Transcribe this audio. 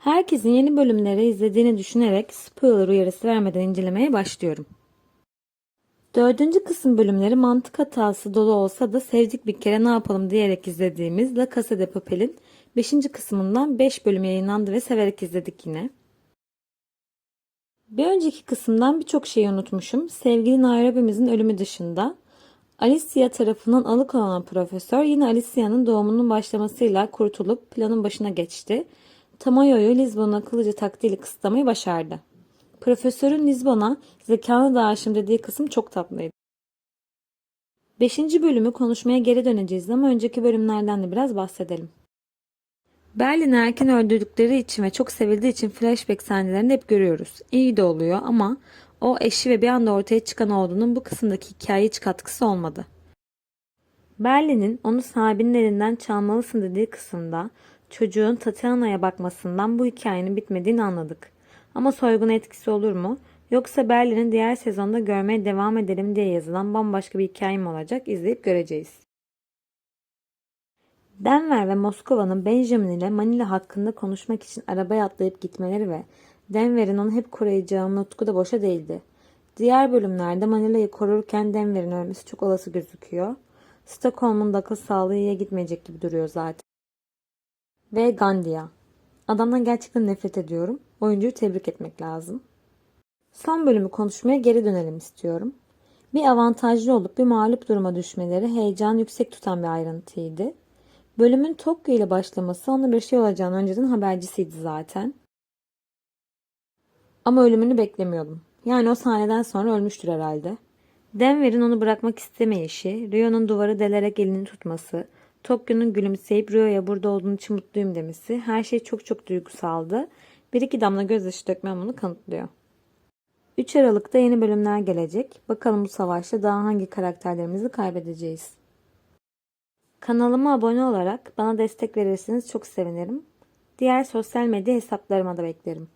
Herkesin yeni bölümleri izlediğini düşünerek spoiler uyarısı vermeden incelemeye başlıyorum. Dördüncü kısım bölümleri mantık hatası dolu olsa da sevdik bir kere ne yapalım diyerek izlediğimiz La Casa de Papel'in 5. kısmından 5 bölüm yayınlandı ve severek izledik yine. Bir önceki kısımdan birçok şeyi unutmuşum. Sevgili Nairobi'mizin ölümü dışında Alicia tarafından alıkonan profesör yine Alicia'nın doğumunun başlamasıyla kurtulup planın başına geçti. Tamayo'yu Lizbon'a akıllıca taktiğiyle kısıtlamayı başardı. Profesörün Lizbon'a zekanı da aşığım dediği kısım çok tatlıydı. 5. bölümü konuşmaya geri döneceğiz ama önceki bölümlerden de biraz bahsedelim. Berlin'i erken öldürdükleri için ve çok sevildiği için flashback sahnelerini hep görüyoruz. İyi de oluyor ama o eşi ve bir anda ortaya çıkan olduğunun bu kısımdaki hikayeye hiç katkısı olmadı. Berlin'in onu sahibinin elinden çalmalısın dediği kısımda çocuğun Tatiana'ya bakmasından bu hikayenin bitmediğini anladık. Ama soygun etkisi olur mu? Yoksa Berlin'i diğer sezonda görmeye devam edelim diye yazılan bambaşka bir hikaye mi olacak? İzleyip göreceğiz. Denver ve Moskova'nın Benjamin ile Manila hakkında konuşmak için arabaya atlayıp gitmeleri ve Denver'in onu hep koruyacağı nutku da boşa değildi. Diğer bölümlerde Manila'yı korurken Denver'in ölmesi çok olası gözüküyor. Stockholm'un da akıl sağlığı iyiye gitmeyecek gibi duruyor zaten. Ve Gandia. Adamdan gerçekten nefret ediyorum. Oyuncuyu tebrik etmek lazım. Son bölümü konuşmaya geri dönelim istiyorum. Bir avantajlı olup bir mağlup duruma düşmeleri heyecanı yüksek tutan bir ayrıntıydı. Bölümün Tokyo ile başlaması ona bir şey olacağını önceden habercisiydi zaten. Ama ölümünü beklemiyordum. Yani o sahneden sonra ölmüştür herhalde. Denver'in onu bırakmak istemeyişi, Rio'nun duvarı delerek elini tutması, Tokyo'nun gülümseyip Rio'ya burada olduğun için mutluyum demesi her şey çok çok duygusaldı. Bir iki damla gözyaşı dökmem bunu kanıtlıyor. 3 Aralık'ta yeni bölümler gelecek. Bakalım bu savaşta daha hangi karakterlerimizi kaybedeceğiz. Kanalıma abone olarak bana destek verirseniz çok sevinirim. Diğer sosyal medya hesaplarıma da beklerim.